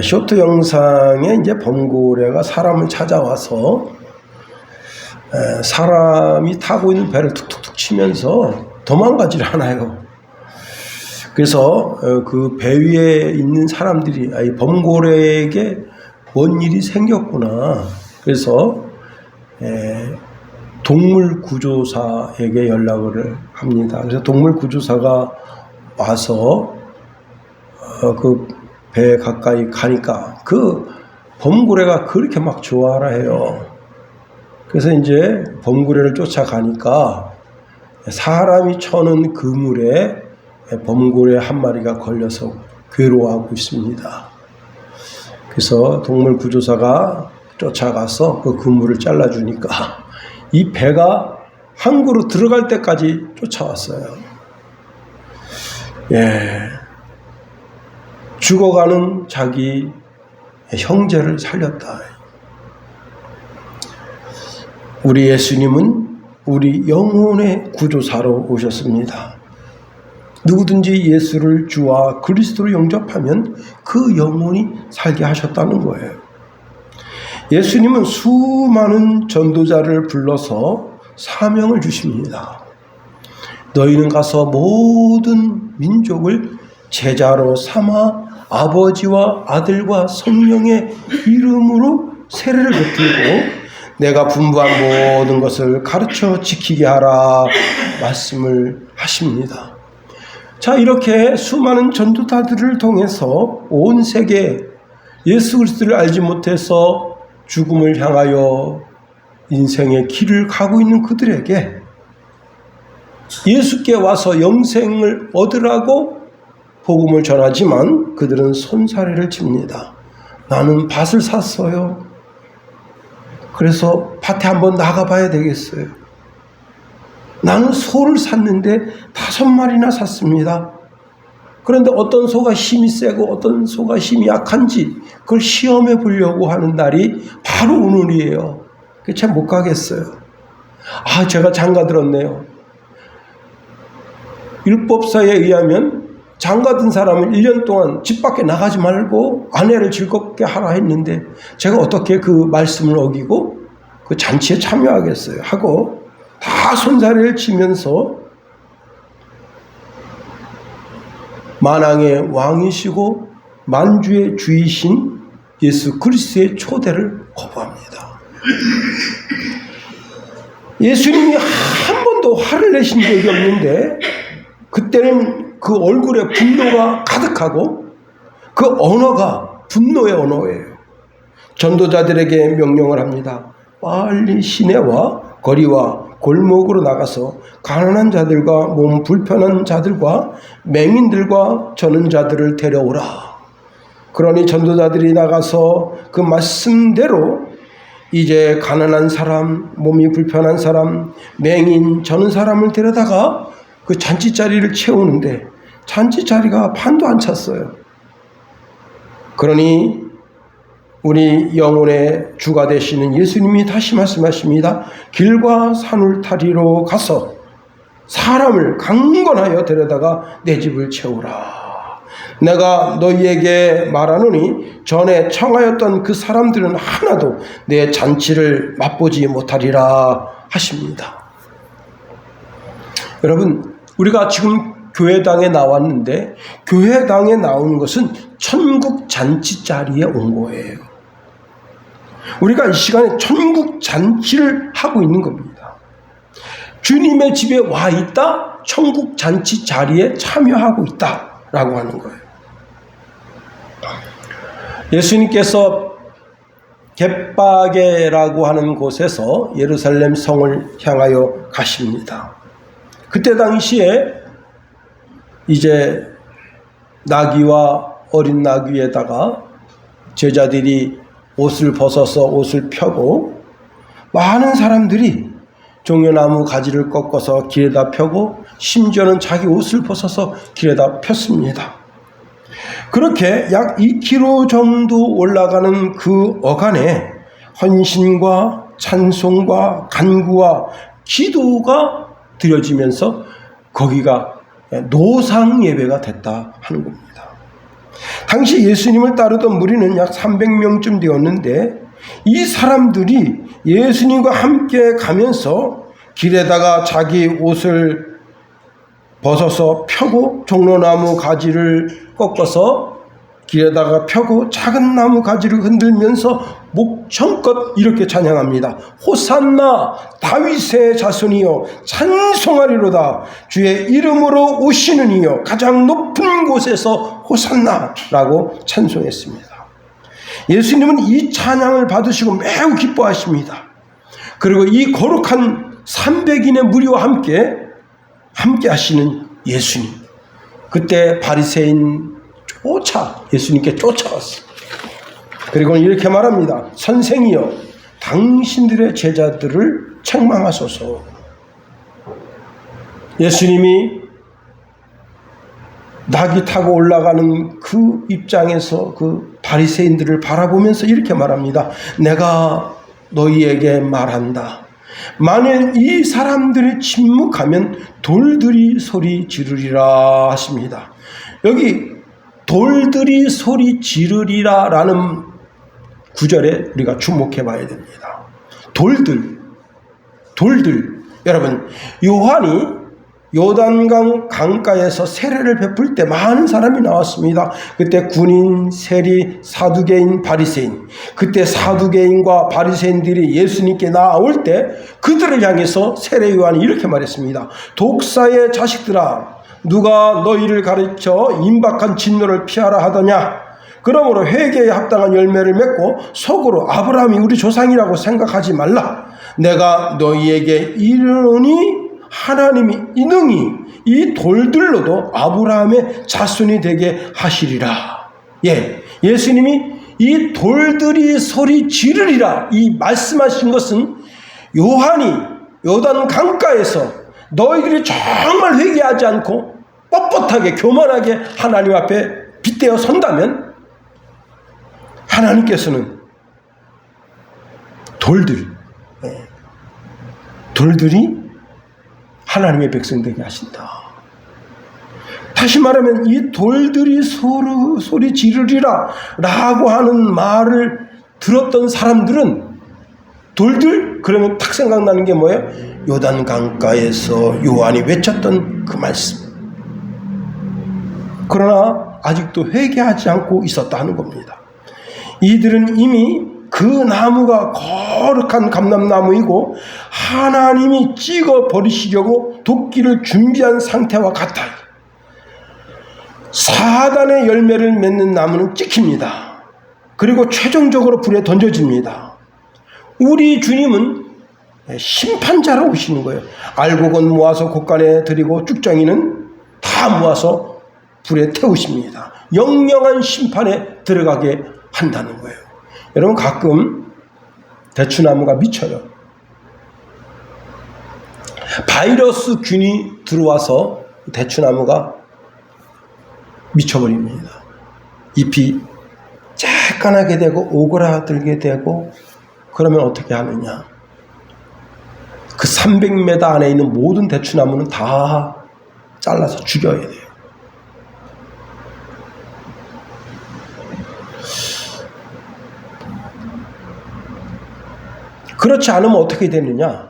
쇼트 영상에 이제 범고래가 사람을 찾아와서 사람이 타고 있는 배를 툭툭툭 치면서 도망가질 않아요. 그래서 그 배 위에 있는 사람들이 범고래에게 뭔 일이 생겼구나. 그래서 동물 구조사에게 연락을 합니다. 그래서 동물 구조사가 와서 그 배 가까이 가니까 그 범고래가 그렇게 막 좋아라 해요. 그래서 이제 범고래를 쫓아가니까 사람이 쳐는 그물에 범고래 한 마리가 걸려서 괴로워하고 있습니다. 그래서 동물 구조사가 쫓아가서 그 그물을 잘라주니까 이 배가 항구로 들어갈 때까지 쫓아왔어요. 죽어가는 자기 형제를 살렸다. 우리 예수님은 우리 영혼의 구조사로 오셨습니다. 누구든지 예수를 주와 그리스도로 영접하면 그 영혼이 살게 하셨다는 거예요. 예수님은 수많은 전도자를 불러서 사명을 주십니다. 너희는 가서 모든 민족을 제자로 삼아 아버지와 아들과 성령의 이름으로 세례를 베풀고 내가 분부한 모든 것을 가르쳐 지키게 하라 말씀을 하십니다. 자, 이렇게 수많은 전도자들을 통해서 온 세계 예수 그리스도를 알지 못해서 죽음을 향하여 인생의 길을 가고 있는 그들에게 예수께 와서 영생을 얻으라고 복음을 전하지만 그들은 손사래를 칩니다. 나는 밭을 샀어요. 그래서 밭에 한번 나가봐야 되겠어요. 나는 소를 샀는데 5마리나 샀습니다. 그런데 어떤 소가 힘이 세고 어떤 소가 힘이 약한지 그걸 시험해 보려고 하는 날이 바로 오늘이에요. 참 못 가겠어요. 제가 장가 들었네요. 율법사에 의하면 장가든 사람은 1년 동안 집 밖에 나가지 말고 아내를 즐겁게 하라 했는데 제가 어떻게 그 말씀을 어기고 그 잔치에 참여하겠어요 하고 다 손사래를 치면서 만왕의 왕이시고 만주의 주이신 예수 그리스도의 초대를 거부합니다. 예수님이 한 번도 화를 내신 적이 없는데 그때는 그 얼굴에 분노가 가득하고 그 언어가 분노의 언어예요. 전도자들에게 명령을 합니다. 빨리 시내와 거리와 골목으로 나가서 가난한 자들과 몸 불편한 자들과 맹인들과 저는 자들을 데려오라. 그러니 전도자들이 나가서 그 말씀대로 이제 가난한 사람, 몸이 불편한 사람, 맹인, 저는 사람을 데려다가 그 잔치자리를 채우는데 잔치자리가 반도 안 찼어요. 그러니 우리 영혼의 주가 되시는 예수님이 다시 말씀하십니다. 길과 산울타리로 가서 사람을 강건하여 데려다가 내 집을 채우라. 내가 너희에게 말하노니 전에 청하였던 그 사람들은 하나도 내 잔치를 맛보지 못하리라 하십니다. 여러분, 우리가 지금 교회당에 나왔는데 교회당에 나온 것은 천국 잔치 자리에 온 거예요. 우리가 이 시간에 천국 잔치를 하고 있는 겁니다. 주님의 집에 와 있다, 천국 잔치 자리에 참여하고 있다라고 하는 거예요. 예수님께서 벳바게라고 하는 곳에서 예루살렘 성을 향하여 가십니다. 그때 당시에 이제 나귀와 어린 나귀에다가 제자들이 옷을 벗어서 옷을 펴고 많은 사람들이 종려나무 가지를 꺾어서 길에다 펴고 심지어는 자기 옷을 벗어서 길에다 폈습니다. 그렇게 약 2km 정도 올라가는 그 어간에 헌신과 찬송과 간구와 기도가 드려지면서 거기가 노상 예배가 됐다 하는 겁니다. 당시 예수님을 따르던 무리는 약 300명쯤 되었는데 이 사람들이 예수님과 함께 가면서 길에다가 자기 옷을 벗어서 펴고 종로나무 가지를 꺾어서 길에다가 펴고 작은 나무 가지를 흔들면서 목청껏 이렇게 찬양합니다. 호산나 다윗의 자손이여 찬송하리로다. 주의 이름으로 오시는 이여 가장 높은 곳에서 호산나라고 찬송했습니다. 예수님은 이 찬양을 받으시고 매우 기뻐하십니다. 그리고 이 거룩한 300인의 무리와 함께 하시는 예수님. 그때 바리새인 예수님께 쫓아왔어요. 그리고 이렇게 말합니다. 선생이여 당신들의 제자들을 책망하소서. 예수님이 낙이 타고 올라가는 그 입장에서 그 바리새인들을 바라보면서 이렇게 말합니다. 내가 너희에게 말한다. 만일 이 사람들이 침묵하면 돌들이 소리 지르리라 하십니다. 여기 돌들이 소리 지르리라 라는 구절에 우리가 주목해 봐야 됩니다. 돌들. 여러분, 요한이 요단강 강가에서 세례를 베풀 때 많은 사람이 나왔습니다. 그때 군인, 세리, 사두개인, 바리새인. 그때 사두개인과 바리새인들이 예수님께 나올 때 그들을 향해서 세례 요한이 이렇게 말했습니다. 독사의 자식들아, 누가 너희를 가르쳐 임박한 진노를 피하라 하더냐? 그러므로 회개에 합당한 열매를 맺고 속으로 아브라함이 우리 조상이라고 생각하지 말라. 내가 너희에게 이르노니 하나님이 능히 이 돌들로도 아브라함의 자손이 되게 하시리라. 예수님이 이 돌들이 소리 지르리라 이 말씀하신 것은 요한이 요단 강가에서 너희들이 정말 회개하지 않고 뻣뻣하게 교만하게 하나님 앞에 빗대어 선다면 하나님께서는 돌들이 하나님의 백성 되게 하신다. 다시 말하면 이 돌들이 소리 지르리라 라고 하는 말을 들었던 사람들은 돌들? 그러면 탁 생각나는 게 뭐예요? 요단 강가에서 요한이 외쳤던 그 말씀. 그러나 아직도 회개하지 않고 있었다 하는 겁니다. 이들은 이미 그 나무가 거룩한 감람나무이고 하나님이 찍어 버리시려고 도끼를 준비한 상태와 같아. 사단의 열매를 맺는 나무는 찍힙니다. 그리고 최종적으로 불에 던져집니다. 우리 주님은 심판자로 오시는 거예요. 알곡은 모아서 곳간에 들이고 쭉정이는 다 모아서 불에 태우십니다. 영영한 심판에 들어가게 한다는 거예요. 여러분, 가끔 대추나무가 미쳐요. 바이러스균이 들어와서 대추나무가 미쳐버립니다. 잎이 쬐깐하게 되고 오그라들게 되고, 그러면 어떻게 하느냐? 그 300m 안에 있는 모든 대추나무는 다 잘라서 죽여야 돼요. 그렇지 않으면 어떻게 되느냐?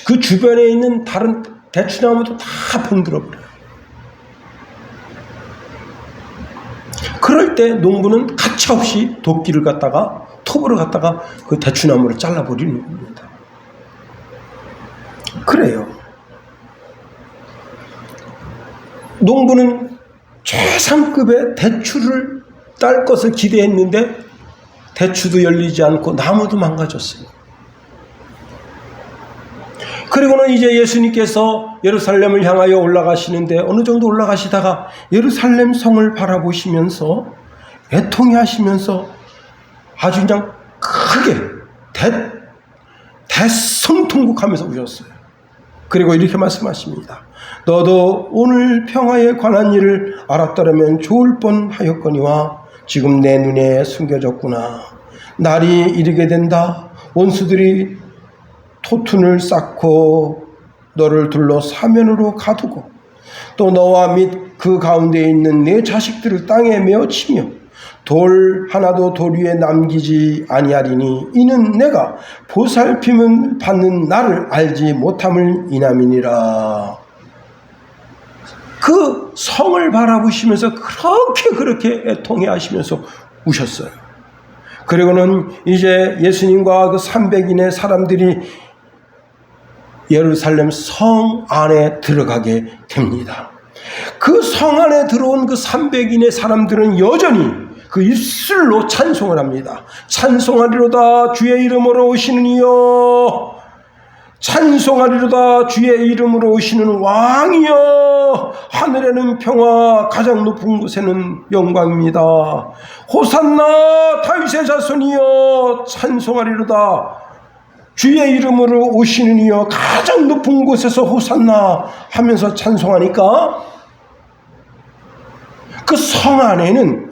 그 주변에 있는 다른 대추나무도 다 병들어버려요. 그럴 때 농부는 가차없이 도끼를 갖다가 톱으로 갖다가 그 대추나무를 잘라버리는 겁니다. 그래요. 농부는 최상급의 대추를 딸 것을 기대했는데 대추도 열리지 않고 나무도 망가졌어요. 그리고는 이제 예수님께서 예루살렘을 향하여 올라가시는데 어느 정도 올라가시다가 예루살렘 성을 바라보시면서 애통해 하시면서 아주 그냥 크게 대성통곡하면서 우셨어요. 그리고 이렇게 말씀하십니다. 너도 오늘 평화에 관한 일을 알았더라면 좋을 뻔하였거니와 지금 내 눈에 숨겨졌구나. 날이 이르게 된다. 원수들이 토툰을 쌓고 너를 둘러 사면으로 가두고 또 너와 및 그 가운데 있는 내 자식들을 땅에 메어 치며 돌 하나도 돌 위에 남기지 아니하리니 이는 내가 보살핌을 받는 나를 알지 못함을 인함이니라. 그 성을 바라보시면서 그렇게 애통해 하시면서 우셨어요. 그리고는 이제 예수님과 그 300인의 사람들이 예루살렘 성 안에 들어가게 됩니다. 그 성 안에 들어온 그 300인의 사람들은 여전히 그 입술로 찬송을 합니다. 찬송하리로다 주의 이름으로 오시는 이여, 찬송하리로다 주의 이름으로 오시는 왕이여, 하늘에는 평화, 가장 높은 곳에는 영광입니다. 호산나 다윗의 자손이여, 찬송하리로다 주의 이름으로 오시는 이여, 가장 높은 곳에서 호산나 하면서 찬송하니까 그 성 안에는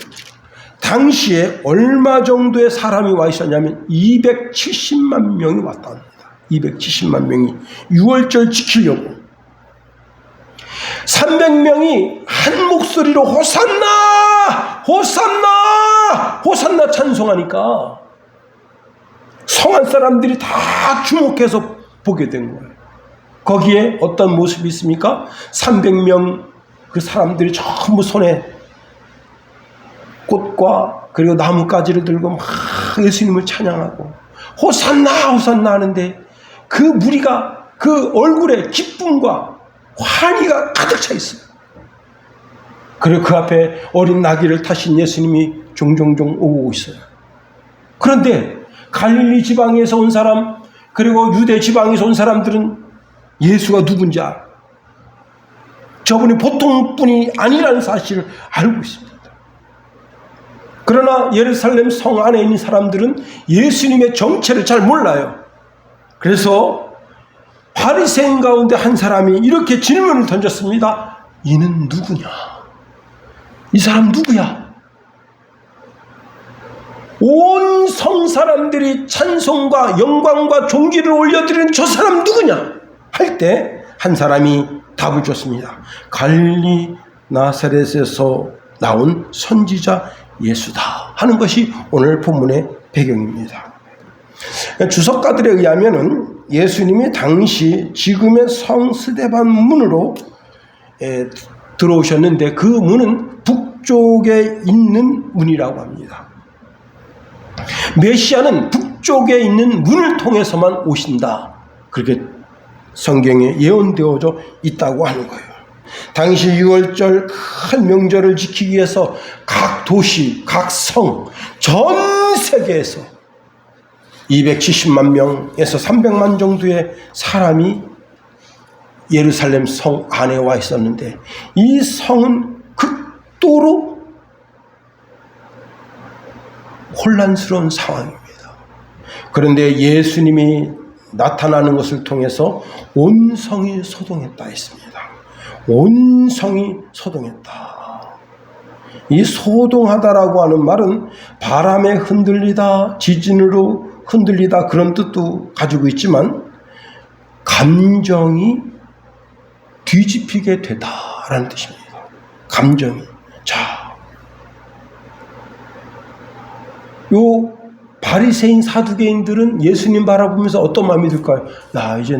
당시에 얼마 정도의 사람이 와 있었냐면 270만 명이 왔다 합니다. 270만 명이 6월절 지키려고 300명이 한 목소리로 호산나 호산나 호산나 찬송하니까 성안 사람들이 다 주목해서 보게 된 거예요. 거기에 어떤 모습이 있습니까? 300명 그 사람들이 전부 손에 꽃과 그리고 나뭇가지를 들고 막 예수님을 찬양하고 호산나 호산나 하는데 그 무리가 그 얼굴에 기쁨과 환희가 가득 차 있어요. 그리고 그 앞에 어린 나귀를 타신 예수님이 종종종 오고 있어요. 그런데 갈릴리 지방에서 온 사람 그리고 유대 지방에서 온 사람들은 예수가 누군지 알아. 저분이 보통 분이 아니라는 사실을 알고 있습니다. 그러나 예루살렘 성 안에 있는 사람들은 예수님의 정체를 잘 몰라요. 그래서 바리새인 가운데 한 사람이 이렇게 질문을 던졌습니다. 이는 누구냐? 이 사람 누구야? 온 성 사람들이 찬송과 영광과 존귀를 올려드리는 저 사람 누구냐? 할 때 한 사람이 답을 줬습니다. 갈릴리 나사렛에서 나온 선지자 예수다 하는 것이 오늘 본문의 배경입니다. 주석가들에 의하면은 예수님이 당시 지금의 성 스데반 문으로 들어오셨는데 그 문은 북쪽에 있는 문이라고 합니다. 메시아는 북쪽에 있는 문을 통해서만 오신다. 그렇게 성경에 예언되어져 있다고 하는 거예요. 당시 6월절 큰 명절을 지키기 위해서 각 도시, 각 성, 전 세계에서 270만 명에서 300만 정도의 사람이 예루살렘 성 안에 와 있었는데 이 성은 극도로 혼란스러운 상황입니다. 그런데 예수님이 나타나는 것을 통해서 온 성이 소동했다 했습니다. 온 성이 소동했다. 이 소동하다라고 하는 말은 바람에 흔들리다, 지진으로 흔들리다 그런 뜻도 가지고 있지만 감정이 뒤집히게 되다라는 뜻입니다. 감정이. 자, 요 바리새인 사두개인들은 예수님 바라보면서 어떤 마음이 들까요? 야, 이제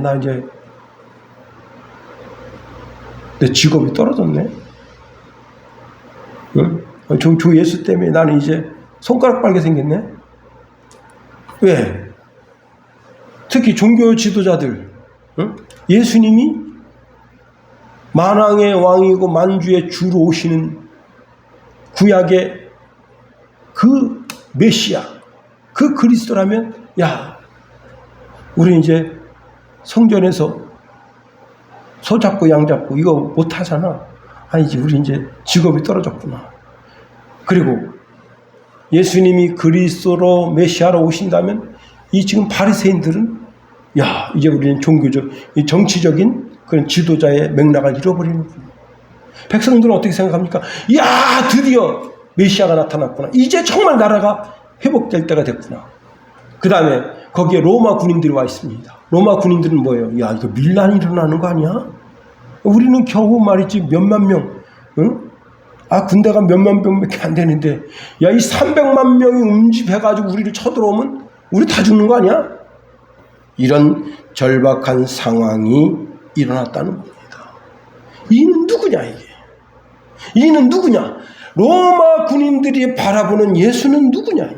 내 직업이 떨어졌네. 응? 저 예수 때문에 나는 이제 손가락 빨게 생겼네. 왜? 특히 종교 지도자들, 응? 예수님이 만왕의 왕이고 만주의 주로 오시는 구약의 그 메시아, 그 그리스도라면, 야, 우리 이제 성전에서 소 잡고 양 잡고 이거 못 하잖아. 아니지, 우리 이제 직업이 떨어졌구나. 그리고 예수님이 그리스도로 메시아로 오신다면 이 지금 바리새인들은 야, 이제 우리는 종교적, 이 정치적인 그런 지도자의 맥락을 잃어버리는구나. 백성들은 어떻게 생각합니까? 야, 드디어 메시아가 나타났구나. 이제 정말 나라가 회복될 때가 됐구나. 그 다음에 거기에 로마 군인들이 와 있습니다. 로마 군인들은 뭐예요? 야, 이거 밀란이 일어나는 거 아니야? 우리는 겨우 말이지 몇만 명, 응? 군대가 몇만 명밖에 안 되는데, 야, 이 300만 명이 움집해가지고 우리를 쳐들어오면 우리 다 죽는 거 아니야? 이런 절박한 상황이 일어났다는 겁니다. 이는 누구냐, 이게? 이는 누구냐? 로마 군인들이 바라보는 예수는 누구냐?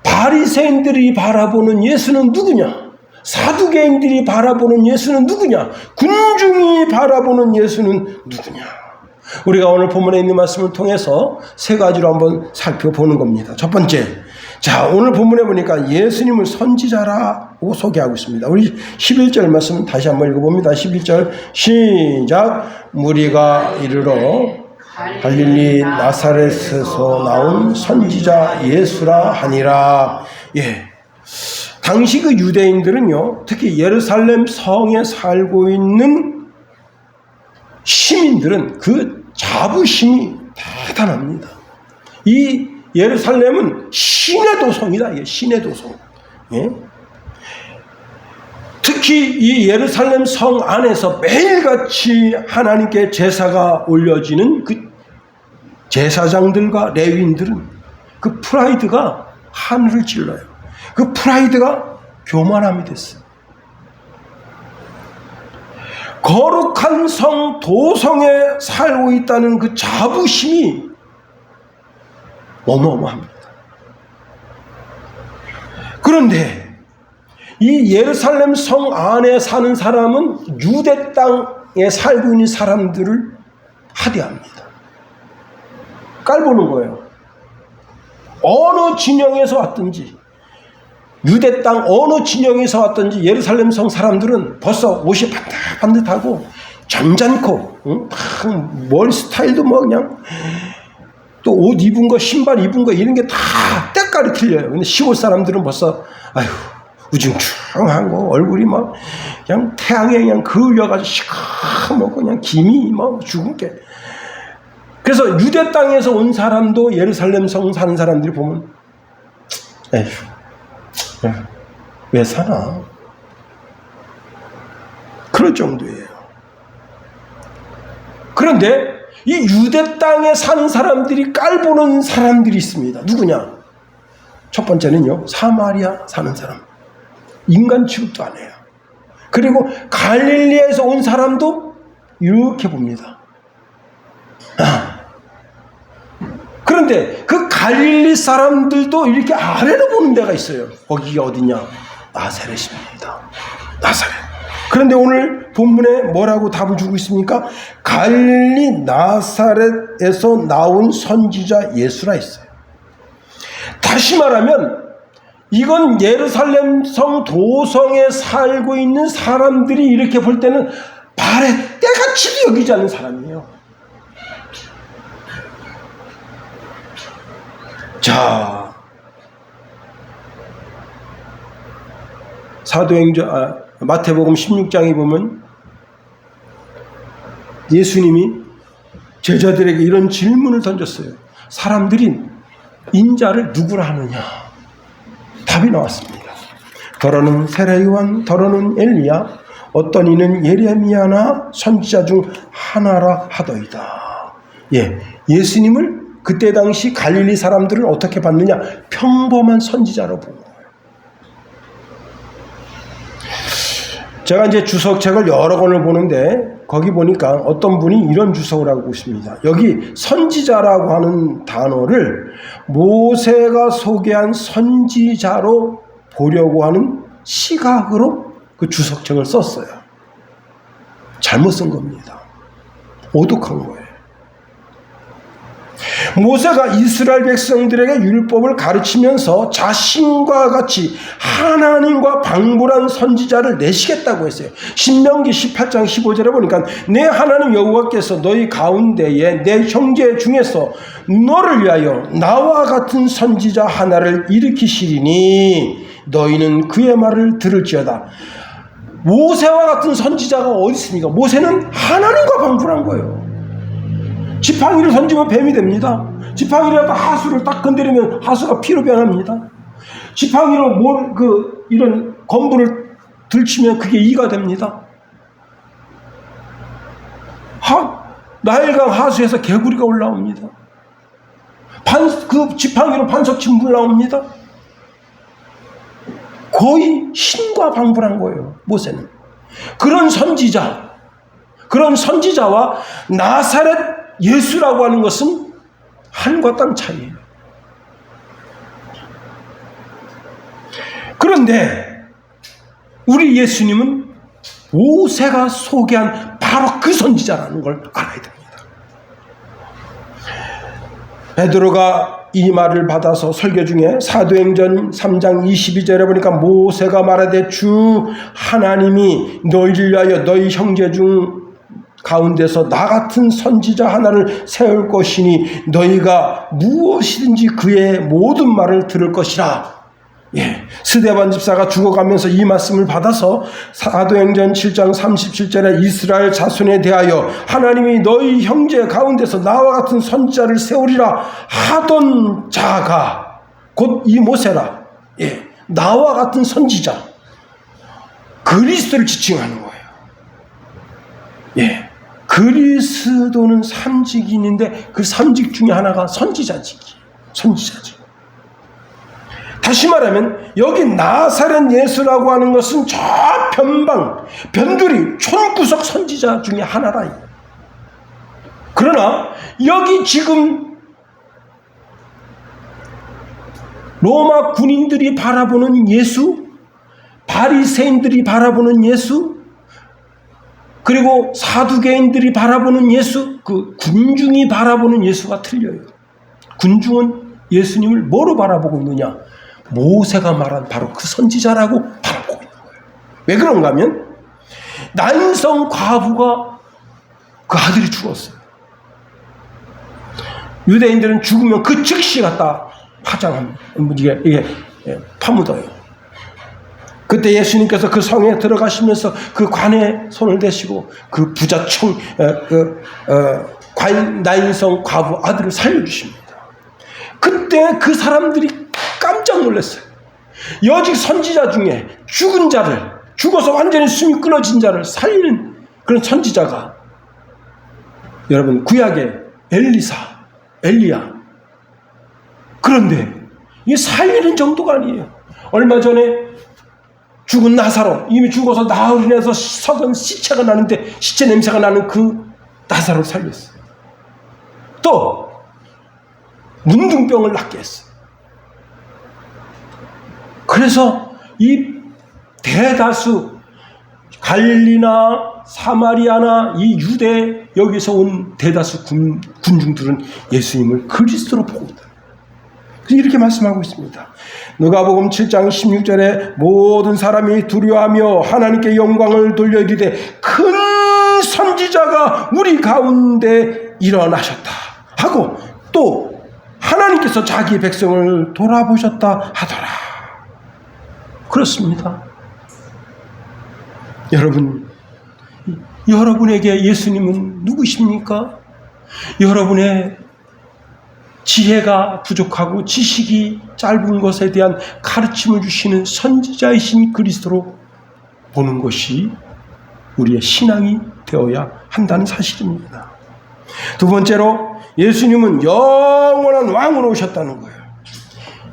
바리새인들이 바라보는 예수는 누구냐? 사두개인들이 바라보는 예수는 누구냐? 군중이 바라보는 예수는 누구냐? 우리가 오늘 본문에 있는 말씀을 통해서 세 가지로 한번 살펴보는 겁니다. 첫 번째, 자, 오늘 본문에 보니까 예수님을 선지자라고 소개하고 있습니다. 우리 11절 말씀 다시 한번 읽어봅니다. 11절 시작. 무리가 이르러 갈릴리 나사렛에서 나온 선지자 예수라 하니라. 예. 당시 그 유대인들은요, 특히 예루살렘 성에 살고 있는 시민들은 그 자부심이 대단합니다. 이 예루살렘은 신의 도성이다. 이게 신의 도성. 예? 특히 이 예루살렘 성 안에서 매일같이 하나님께 제사가 올려지는 그 제사장들과 레위인들은 그 프라이드가 하늘을 찔러요. 그 프라이드가 교만함이 됐어요. 거룩한 성 도성에 살고 있다는 그 자부심이 어마어마합니다. 그런데 이 예루살렘 성 안에 사는 사람은 유대 땅에 살고 있는 사람들을 하대합니다. 깔보는 거예요. 어느 진영에서 왔든지, 유대 땅 어느 진영에서 왔든지 예루살렘 성 사람들은 벌써 옷이 반듯반듯하고 점잖고, 응? 머리 스타일도 뭐 그냥 또 옷 입은 거, 신발 입은 거 이런 게 다 때깔이 틀려요. 근데 시골 사람들은 벌써 아휴 우중충한 거, 얼굴이 막 그냥 태양에 그냥 그을려가지고 시커멓고 그냥 김이 막 죽은 게. 그래서 유대 땅에서 온 사람도 예루살렘 성 사는 사람들이 보면 에휴, 왜 사나? 그럴 정도예요. 그런데 이 유대 땅에 사는 사람들이 깔보는 사람들이 있습니다. 누구냐? 첫 번째는요, 사마리아 사는 사람. 인간 취급도 안 해요. 그리고 갈릴리에서 온 사람도 이렇게 봅니다. 그런데 그 갈릴리 사람들도 이렇게 아래로 보는 데가 있어요. 거기가 어디냐? 나사렛입니다. 나사렛. 그런데 오늘 본문에 뭐라고 답을 주고 있습니까? 갈릴리 나사렛에서 나온 선지자 예수라 했어요. 다시 말하면 이건 예루살렘 성 도성에 살고 있는 사람들이 이렇게 볼 때는 발에 때같이도 여기지 않는 사람이에요. 자, 사도행전 마태복음 16장에 보면 예수님이 제자들에게 이런 질문을 던졌어요. 사람들이 인자를 누구라 하느냐? 답이 나왔습니다. 더러는 세례 요한, 더러는 엘리야, 어떤 이는 예레미야나 선지자 중 하나라 하더이다. 예, 예수님을 그때 당시 갈릴리 사람들은 어떻게 봤느냐? 평범한 선지자로 본 거예요. 제가 이제 주석책을 여러 권을 보는데 거기 보니까 어떤 분이 이런 주석을 하고 있습니다. 여기 선지자라고 하는 단어를 모세가 소개한 선지자로 보려고 하는 시각으로 그 주석책을 썼어요. 잘못 쓴 겁니다. 오독한 거예요. 모세가 이스라엘 백성들에게 율법을 가르치면서 자신과 같이 하나님과 방불한 선지자를 내시겠다고 했어요. 신명기 18장 15절에 보니까 내 하나님 여호와께서 너희 가운데에 내 형제 중에서 너를 위하여 나와 같은 선지자 하나를 일으키시리니 너희는 그의 말을 들을지어다. 모세와 같은 선지자가 어디 있습니까? 모세는 하나님과 방불한 거예요. 지팡이를 던지면 뱀이 됩니다. 지팡이를 하수를 딱 건드리면 하수가 피로 변합니다. 지팡이로 이런 건물을 들치면 그게 이가 됩니다. 나일강 하수에서 개구리가 올라옵니다. 그 지팡이로 반석치 물 나옵니다. 거의 신과 방불한 거예요, 모세는. 그런 선지자와 나사렛 예수라고 하는 것은 하늘과 땅 차이예요. 그런데 우리 예수님은 모세가 소개한 바로 그 선지자라는 걸 알아야 됩니다. 베드로가 이 말을 받아서 설교 중에 사도행전 3장 22절에 보니까 모세가 말하되 주 하나님이 너희를 위하여 너희 형제 중 가운데서 나 같은 선지자 하나를 세울 것이니 너희가 무엇이든지 그의 모든 말을 들을 것이라. 스데반 집사가 죽어가면서 이 말씀을 받아서 사도행전 7장 37절에 이스라엘 자손에 대하여 하나님이 너희 형제 가운데서 나와 같은 선지자를 세우리라 하던 자가 곧 이 모세라. 나와 같은 선지자, 그리스도를 지칭하는 거예요. 그리스도는 삼직이 있는데 그 삼직 중에 하나가 선지자직. 다시 말하면 여기 나사렛 예수라고 하는 것은 저 변두리 촌구석 선지자 중에 하나라. 그러나 여기 지금 로마 군인들이 바라보는 예수, 바리새인들이 바라보는 예수, 그리고 사두개인들이 바라보는 예수, 그 군중이 바라보는 예수가 틀려요. 군중은 예수님을 뭐로 바라보고 있느냐? 모세가 말한 바로 그 선지자라고 바라보고 있는 거예요. 왜 그런가 하면 나인성 과부가 그 아들이 죽었어요. 유대인들은 죽으면 그 즉시 갖다 파장합니다. 이게 파묻어요. 그때 예수님께서 그 성에 들어가시면서 그 관에 손을 대시고 그 부자청 나인성 과부 아들을 살려주십니다. 그때 그 사람들이 깜짝 놀랐어요. 여직 선지자 중에 죽은 자를, 죽어서 완전히 숨이 끊어진 자를 살리는 그런 선지자가 여러분 구약의 엘리야. 그런데 이 살리는 정도가 아니에요. 얼마 전에 죽은 나사로, 이미 죽어서 나흘이나서 썩은 시체가 나는데 시체 냄새가 나는 그 나사로를 살렸어요. 또 문둥병을 낫게 했어요. 그래서 이 대다수 갈릴리나 사마리아나 이 유대 여기서 온 대다수 군중들은 예수님을 그리스도로 보고 있다. 그래서 이렇게 말씀하고 있습니다. 누가복음 7장 16절에 모든 사람이 두려워하며 하나님께 영광을 돌려 이르되 큰 선지자가 우리 가운데 일어나셨다 하고 또 하나님께서 자기 백성을 돌아보셨다 하더라. 그렇습니다. 여러분에게 예수님은 누구십니까? 여러분의 지혜가 부족하고 지식이 짧은 것에 대한 가르침을 주시는 선지자이신 그리스도로 보는 것이 우리의 신앙이 되어야 한다는 사실입니다. 두 번째로 예수님은 영원한 왕으로 오셨다는 거예요.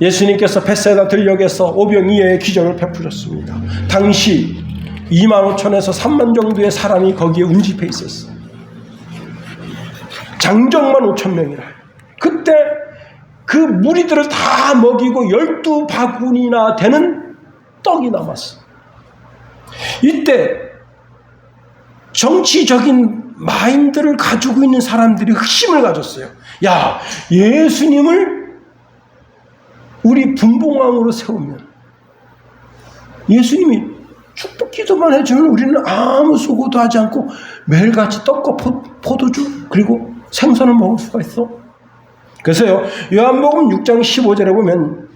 예수님께서 벳세다 들녘에서 오병이어의 기적을 베푸셨습니다. 당시 25,000에서 3만 정도의 사람이 거기에 운집해 있었어요. 장정만 5,000명이라. 그때 그 무리들을 다 먹이고 12바구니나 되는 떡이 남았어요. 이때 정치적인 마인드를 가지고 있는 사람들이 흑심을 가졌어요. 야, 예수님을 우리 분봉왕으로 세우면, 예수님이 축복 기도만 해주면 우리는 아무 수고도 하지 않고 매일같이 떡과 포도주 그리고 생선을 먹을 수가 있어. 그래서요, 요한복음 6장 15절에 보면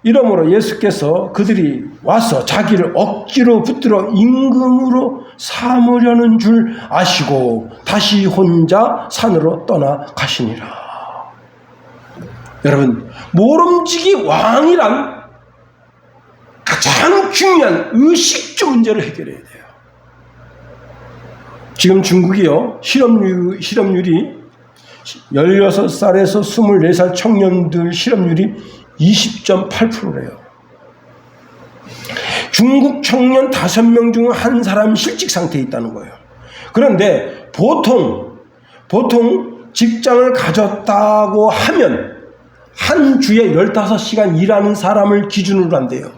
이러므로 예수께서 그들이 와서 자기를 억지로 붙들어 임금으로 삼으려는 줄 아시고 다시 혼자 산으로 떠나가시니라. 여러분, 모름지기 왕이란 가장 중요한 의식주 문제를 해결해야 돼요. 지금 중국이요, 실업률이 16살에서 24살 청년들 실업률이 20.8%래요. 중국 청년 5명 중 한 사람 실직 상태에 있다는 거예요. 그런데 보통 직장을 가졌다고 하면 한 주에 15시간 일하는 사람을 기준으로 한대요.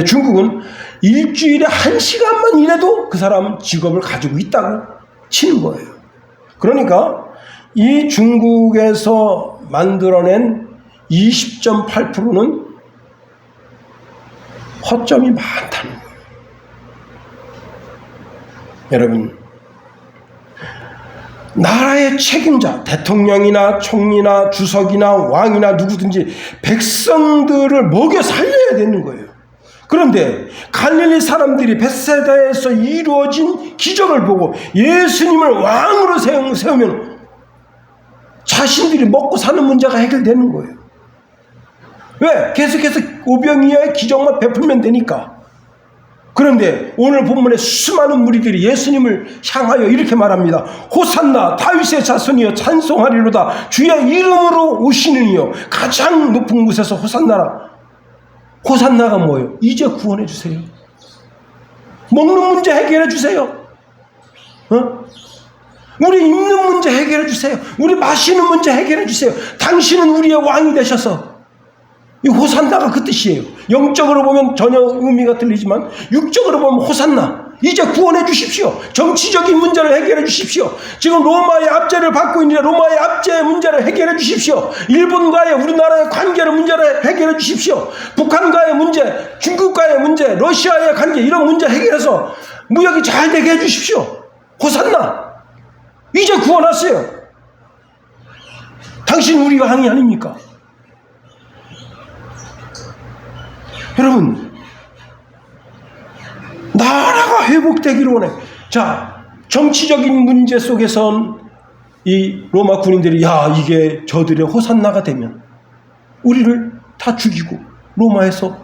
중국은 일주일에 1시간만 일해도 그 사람은 직업을 가지고 있다고 치는 거예요. 그러니까 이 중국에서 만들어낸 20.8%는 허점이 많다는 거예요. 여러분, 나라의 책임자, 대통령이나 총리나 주석이나 왕이나 누구든지 백성들을 먹여 살려야 되는 거예요. 그런데 갈릴리 사람들이 벳세다에서 이루어진 기적을 보고 예수님을 왕으로 세우면 자신들이 먹고 사는 문제가 해결되는 거예요. 왜? 계속해서 오병이어의 기적만 베풀면 되니까. 그런데 오늘 본문에 수많은 무리들이 예수님을 향하여 이렇게 말합니다. 호산나 다윗의 자손이여 찬송하리로다. 주의 이름으로 오시는 이여 가장 높은 곳에서 호산나라. 호산나가 뭐예요? 이제 구원해 주세요. 먹는 문제 해결해 주세요. 우리 입는 문제 해결해 주세요. 우리 마시는 문제 해결해 주세요. 당신은 우리의 왕이 되셔서. 이 호산나가 그 뜻이에요. 영적으로 보면 전혀 의미가 틀리지만 육적으로 보면 호산나. 이제 구원해 주십시오. 정치적인 문제를 해결해 주십시오. 지금 로마의 압제를 받고 있는데 로마의 압제의 문제를 해결해 주십시오. 일본과의 우리나라의 관계를 문제를 해결해 주십시오. 북한과의 문제, 중국과의 문제, 러시아의 관계 이런 문제 해결해서 무역이 잘 되게 해 주십시오. 호산나. 이제 구원하세요. 당신 우리 왕이 아닙니까? 여러분, 나라가 회복되기를 원해. 자, 정치적인 문제 속에선 이 로마 군인들이 이게 저들의 호산나가 되면 우리를 다 죽이고 로마에서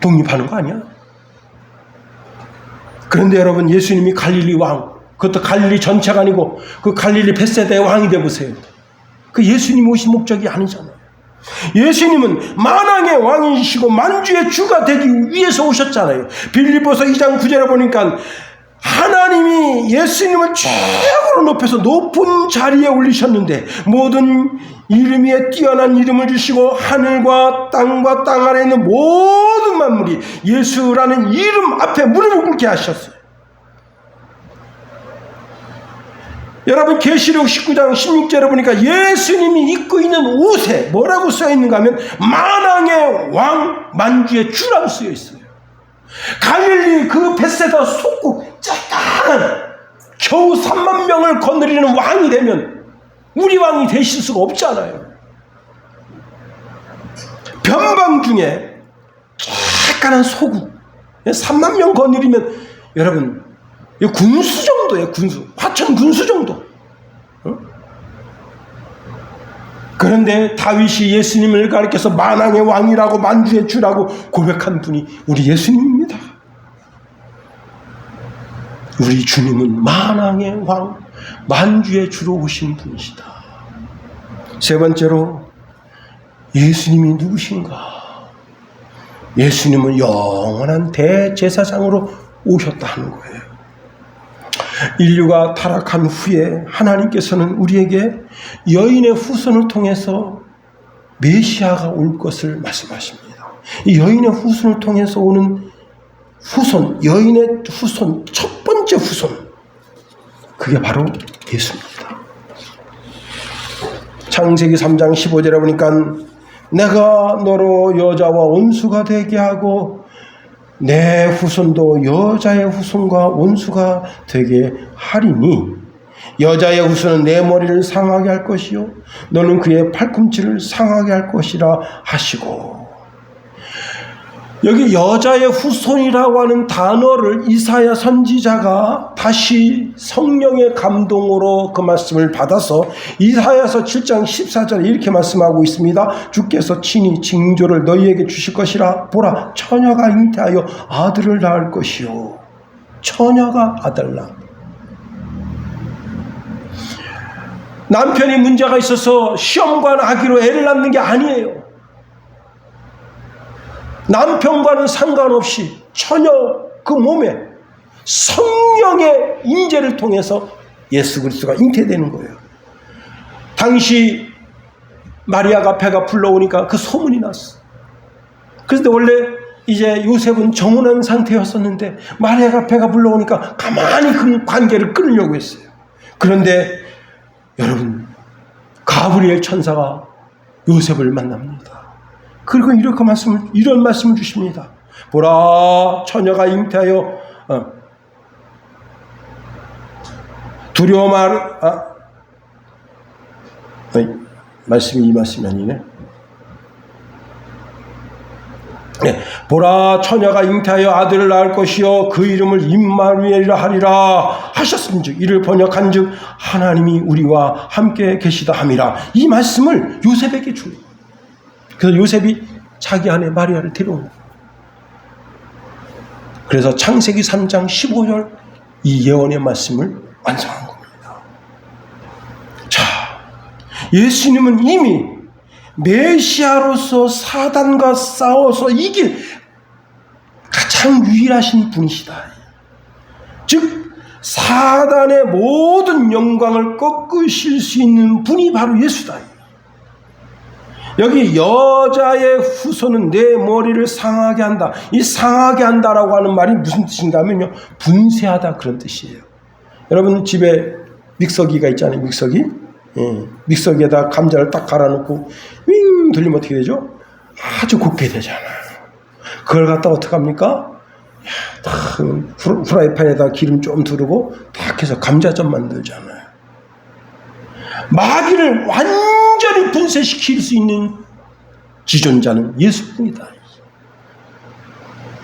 독립하는 거 아니야? 그런데 여러분, 예수님이 갈릴리 왕, 그것도 갈릴리 전체가 아니고 그 갈릴리 벳세다의 왕이 되보세요. 그 예수님 오신 목적이 아니잖아요. 예수님은 만왕의 왕이시고 만주의 주가 되기 위해서 오셨잖아요. 빌립보서 2장 9절에 보니까 하나님이 예수님을 최고로 높여서 높은 자리에 올리셨는데 모든 이름 위에 뛰어난 이름을 주시고 하늘과 땅과 땅 아래 있는 모든 만물이 예수라는 이름 앞에 무릎을 꿇게 하셨어요. 여러분, 계시록 19장 16절에 보니까 예수님이 입고 있는 옷에 뭐라고 써 있는가 하면 만왕의 왕 만주의 주라고 쓰여 있어요. 갈릴리 그 벳세다 속국 짝짝한 겨우 3만 명을 거느리는 왕이 되면 우리 왕이 되실 수가 없잖아요. 변방 중에 짝짝한 소국 3만 명 거느리면 여러분 군수 정도예요. 군수. 화천 군수 정도. 그런데 다윗이 예수님을 가리켜서 만왕의 왕이라고 만주의 주라고 고백한 분이 우리 예수님입니다. 우리 주님은 만왕의 왕, 만주의 주로 오신 분이시다. 세 번째로 예수님이 누구신가? 예수님은 영원한 대제사장으로 오셨다 하는 거예요. 인류가 타락한 후에 하나님께서는 우리에게 여인의 후손을 통해서 메시아가 올 것을 말씀하십니다. 이 여인의 후손을 통해서 오는 후손, 여인의 후손, 첫 번째 후손, 그게 바로 예수입니다. 창세기 3장 15절에 보니까 내가 너로 여자와 원수가 되게 하고 내 후손도 여자의 후손과 원수가 되게 하리니 여자의 후손은 내 머리를 상하게 할 것이요 너는 그의 팔꿈치를 상하게 할 것이라 하시고, 여기 여자의 후손이라고 하는 단어를 이사야 선지자가 다시 성령의 감동으로 그 말씀을 받아서 이사야서 7장 14절에 이렇게 말씀하고 있습니다. 주께서 친히 징조를 너희에게 주실 것이라. 보라, 처녀가 잉태하여 아들을 낳을 것이요. 처녀가 아들 낳아. 남편이 문제가 있어서 시험관 아기로 애를 낳는 게 아니에요. 남편과는 상관없이 처녀 그 몸에 성령의 인재를 통해서 예수 그리스도가 잉태되는 거예요. 당시 마리아가 배가 불러오니까 그 소문이 났어. 그런데 원래 이제 요셉은 정혼한 상태였었는데 마리아가 배가 불러오니까 가만히 그 관계를 끊으려고 했어요. 그런데 여러분, 가브리엘 천사가 요셉을 만납니다. 그리고 이런 말씀을 주십니다. 보라, 처녀가 잉태하여 두려워 말씀이 이 말씀이 아니네. 네. 보라, 처녀가 잉태하여 아들을 낳을 것이요 그 이름을 임마누엘이라 하리라 하셨음즉 이를 번역한즉 하나님이 우리와 함께 계시다 함이라. 이 말씀을 요셉에게 줘요. 그래서 요셉이 자기 아내 마리아를 데려옵니다. 그래서 창세기 3장 15절 이 예언의 말씀을 완성한 겁니다. 자, 예수님은 이미 메시아로서 사단과 싸워서 이길 가장 유일하신 분이시다. 즉 사단의 모든 영광을 꺾으실 수 있는 분이 바로 예수다. 여기 여자의 후손은 내 머리를 상하게 한다. 이 상하게 한다라고 하는 말이 무슨 뜻인가 하면요, 분쇄하다 그런 뜻이에요. 여러분 집에 믹서기가 있잖아요. 믹서기. 믹서기에다 감자를 딱 갈아놓고 윙 돌리면 어떻게 되죠? 아주 곱게 되잖아요. 그걸 갖다 어떻게 합니까? 프라이팬에다 기름 좀 두르고 딱 해서 감자전 만들잖아요. 마귀를 완전히 분쇄시킬 수 있는 지존자는 예수뿐이다.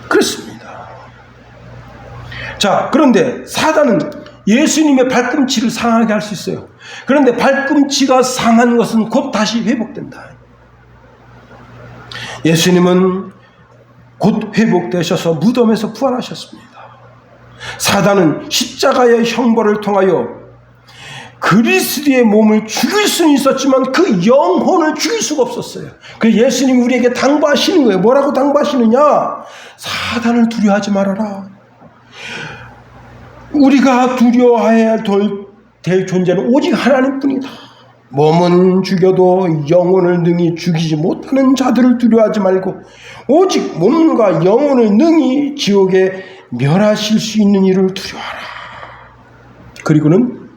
그렇습니다. 자, 그런데 사단은 예수님의 발꿈치를 상하게 할 수 있어요. 그런데 발꿈치가 상한 것은 곧 다시 회복된다. 예수님은 곧 회복되셔서 무덤에서 부활하셨습니다. 사단은 십자가의 형벌을 통하여 그리스도의 몸을 죽일 수는 있었지만 그 영혼을 죽일 수가 없었어요. 그래서 예수님이 우리에게 당부하시는 거예요. 뭐라고 당부하시느냐? 사단을 두려워하지 말아라. 우리가 두려워해야 될 존재는 오직 하나님뿐이다. 몸은 죽여도 영혼을 능히 죽이지 못하는 자들을 두려워하지 말고 오직 몸과 영혼을 능히 지옥에 멸하실 수 있는 이를 두려워하라. 그리고는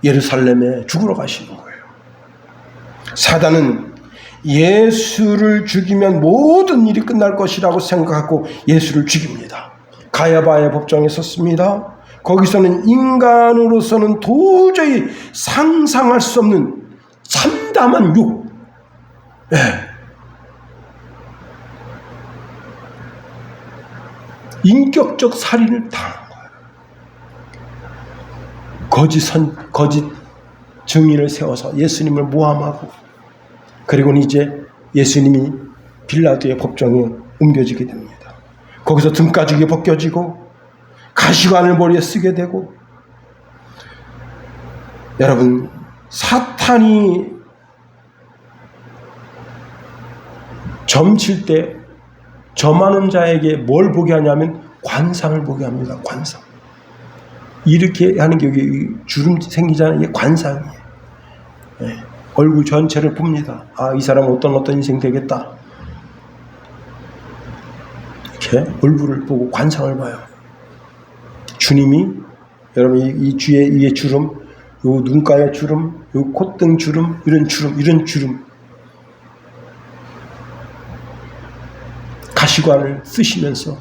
예루살렘에 죽으러 가시는 거예요. 사단은 예수를 죽이면 모든 일이 끝날 것이라고 생각하고 예수를 죽입니다. 가야바의 법정에 섰습니다. 거기서는 인간으로서는 도저히 상상할 수 없는 참담한 욕, 인격적 살인을 당한 거예요. 거짓 증인을 세워서 예수님을 모함하고, 그리고는 이제 예수님이 빌라도의 법정에 옮겨지게 됩니다. 거기서 등가죽이 벗겨지고 가시관을 머리에 쓰게 되고, 여러분, 사탄이 점칠 때 점하는 자에게 뭘 보게 하냐면 관상을 보게 합니다. 관상. 이렇게 하는 게 여기 주름 생기잖아요. 이게 관상이에요. 네. 얼굴 전체를 봅니다. 아, 이 사람은 어떤 인생 되겠다. 이렇게 얼굴을 보고 관상을 봐요. 주님이 여러분 이 뒤에 위에 주름, 요 눈가에 주름, 요 콧등 주름, 이런 주름, 가시관을 쓰시면서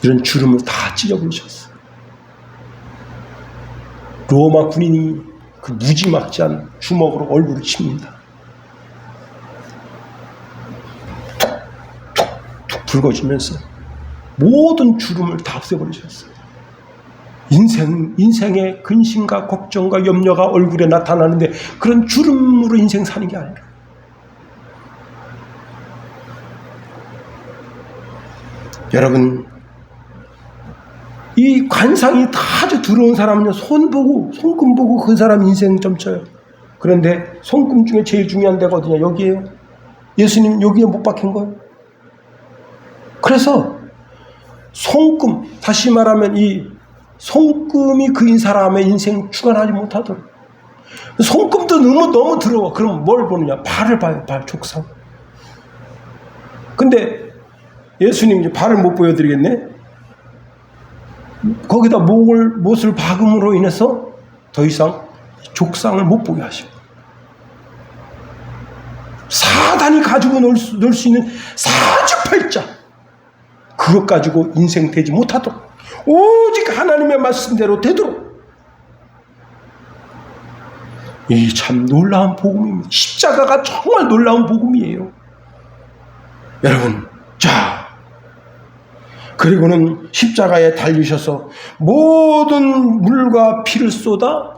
이런 주름을 다 찢어버리셨어요. 로마 군인이 그 무지막지한 주먹으로 얼굴을 칩니다. 툭툭툭 붉어지면서 모든 주름을 다 없애버리셨어요. 인생의 근심과 걱정과 염려가 얼굴에 나타나는데 그런 주름으로 인생 사는 게 아니라, 여러분, 이 관상이 다 아주 들어온 사람은요, 손금 보고 그 사람 인생 점쳐요. 그런데 손금 중에 제일 중요한 데가 어디냐? 여기에요. 예수님 여기에 못 박힌 거예요. 그래서 손금, 다시 말하면 이 손금이 그인 사람의 인생 주관하지 못하도록. 손금도 너무 들어와. 그럼 뭘 보느냐? 발을 봐요. 발, 족상. 근데 예수님 이제 발을 못 보여드리겠네? 거기다 못을 박음으로 인해서 더 이상 족상을 못 보게 하시고, 사단이 가지고 놀 수 있는 사주팔자, 그것 가지고 인생 되지 못하도록, 오직 하나님의 말씀대로 되도록. 이 참 놀라운 복음입니다. 십자가가 정말 놀라운 복음이에요. 여러분, 자, 그리고는 십자가에 달리셔서 모든 물과 피를 쏟아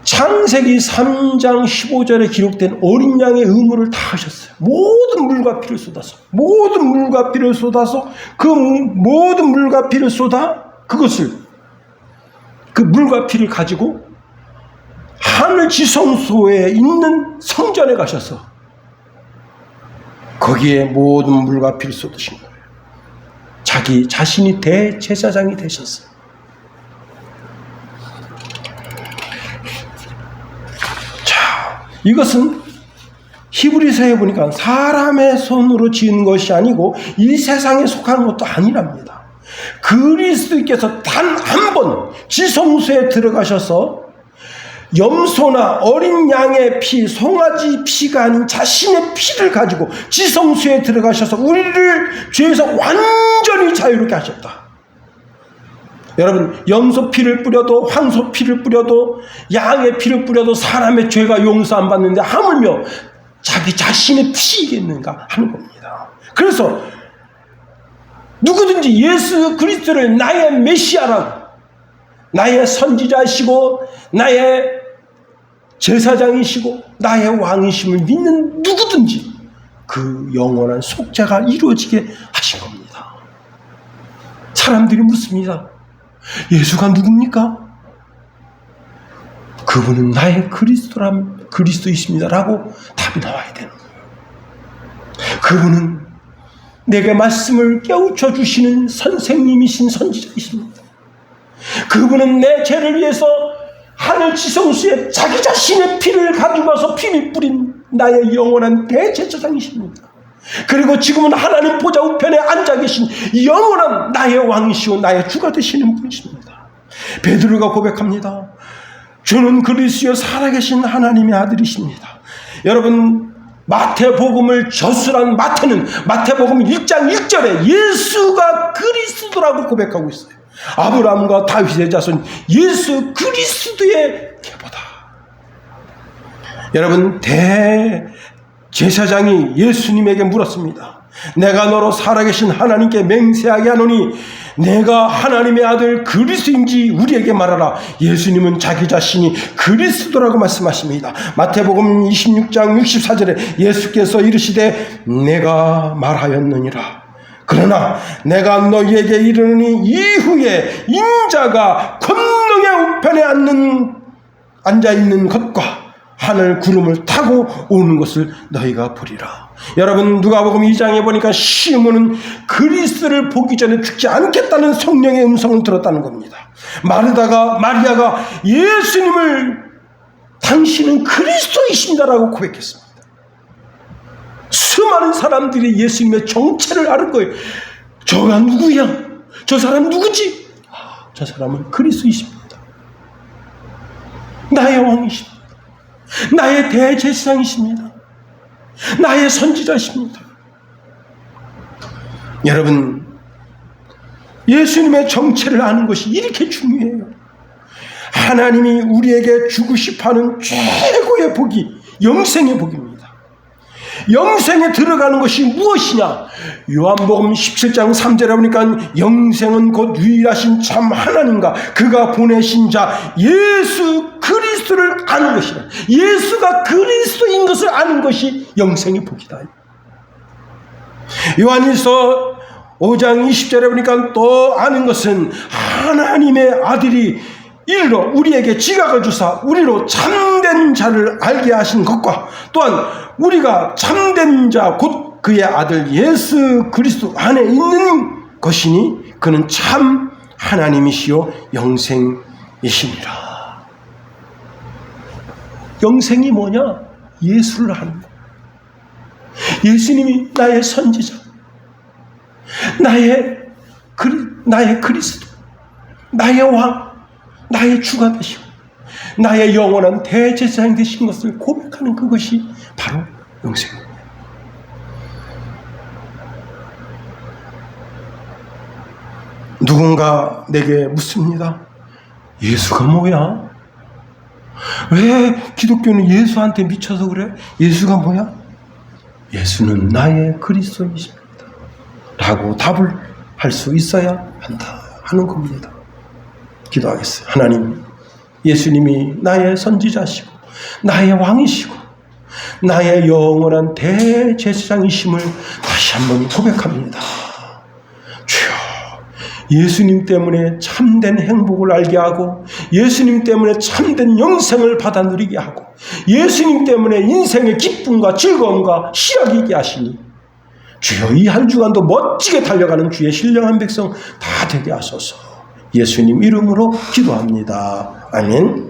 창세기 3장 15절에 기록된 어린 양의 의무를 다 하셨어요. 모든 물과 피를 쏟아서, 모든 물과 피를 쏟아서, 그 모든 물과 피를 쏟아 그것을, 그 물과 피를 가지고 하늘 지성소에 있는 성전에 가셔서 거기에 모든 물과 피를 쏟으신 거예요. 자기 자신이 대제사장이 되셨어요. 자, 이것은 히브리서에 보니까 사람의 손으로 지은 것이 아니고 이 세상에 속한 것도 아니랍니다. 그리스도께서 단 한 번 지성소에 들어가셔서 염소나 어린 양의 피, 송아지 피가 아닌 자신의 피를 가지고 지성소에 들어가셔서 우리를 죄에서 완전히 자유롭게 하셨다. 여러분, 염소 피를 뿌려도, 황소 피를 뿌려도, 양의 피를 뿌려도 사람의 죄가 용서 안 받는데 하물며 자기 자신의 피이겠는가 하는 겁니다. 그래서 누구든지 예수 그리스도를 나의 메시아라고, 나의 선지자이시고 나의 제사장이시고 나의 왕이심을 믿는 누구든지 그 영원한 속죄가 이루어지게 하신 겁니다. 사람들이 묻습니다. 예수가 누굽니까? 그분은 나의 그리스도이십니다 라고 답이 나와야 되는 거예요. 그분은 내게 말씀을 깨우쳐 주시는 선생님이신 선지자이십니다. 그분은 내 죄를 위해서 하늘 지성소에 자기 자신의 피를 가지고 와서 피를 뿌린 나의 영원한 대제사장이십니다. 그리고 지금은 하나님 보좌 우편에 앉아 계신 영원한 나의 왕이시오 나의 주가 되시는 분이십니다. 베드로가 고백합니다. 주는 그리스도여 살아계신 하나님의 아들이십니다. 여러분, 마태복음을 저술한 마태는 마태복음 1장 1절에 예수가 그리스도라고 고백하고 있어요. 아브라함과 다윗의 자손 예수 그리스도의 계보다. 여러분, 대제사장이 예수님에게 물었습니다. 내가 너로 살아계신 하나님께 맹세하게 하노니 내가 하나님의 아들 그리스도인지 우리에게 말하라. 예수님은 자기 자신이 그리스도라고 말씀하십니다. 마태복음 26장 64절에 예수께서 이르시되 내가 말하였느니라. 그러나 내가 너희에게 이르노니 이후에 인자가 권능의 우편에 앉아있는 것과 하늘 구름을 타고 오는 것을 너희가 보리라. 여러분, 누가복음 2장에 보니까 시몬은 그리스도를 보기 전에 죽지 않겠다는 성령의 음성을 들었다는 겁니다. 마리아가 예수님을 당신은 그리스도이십니다라고 고백했습니다. 수많은 사람들이 예수님의 정체를 아는 거예요. 저가 누구야? 저 사람 누구지? 저 사람은 그리스도이십니다. 나의 왕이십니다. 나의 대제사장이십니다. 나의 선지자십니다. 여러분, 예수님의 정체를 아는 것이 이렇게 중요해요. 하나님이 우리에게 주고 싶어하는 최고의 복이 영생의 복입니다. 영생에 들어가는 것이 무엇이냐? 요한복음 17장 3절에 보니까 영생은 곧 유일하신 참 하나님과 그가 보내신 자 예수 그리스도를 아는 것이라. 예수가 그리스도인 것을 아는 것이 영생의 복이다. 요한일서 5장 20절에 보니까 또 아는 것은 하나님의 아들이 이르러 우리에게 지각을 주사 우리로 참된 자를 알게 하신 것과 또한 우리가 참된 자 곧 그의 아들 예수 그리스도 안에 있는 것이니 그는 참 하나님이시요 영생이십니다. 영생이 뭐냐? 예수를 하는 것. 예수님이 나의 선지자, 나의 그리스도, 나의 왕, 나의 주가 되시고 나의 영원한 대제사장이 되신 것을 고백하는 그것이 바로 영생입니다. 누군가 내게 묻습니다. 예수가 뭐야? 왜 기독교는 예수한테 미쳐서 그래? 예수가 뭐야? 예수는 나의 그리스도이십니다 라고 답을 할 수 있어야 한다 하는 겁니다. 기도하겠어요. 하나님, 예수님이 나의 선지자시고 나의 왕이시고 나의 영원한 대제사장이심을 다시 한번 고백합니다. 주여, 예수님 때문에 참된 행복을 알게 하고 예수님 때문에 참된 영생을 받아 누리게 하고 예수님 때문에 인생의 기쁨과 즐거움과 희락이 있게 하시니 주여, 이 한 주간도 멋지게 달려가는 주의 신령한 백성 다 되게 하소서. 예수님 이름으로 기도합니다. 아멘.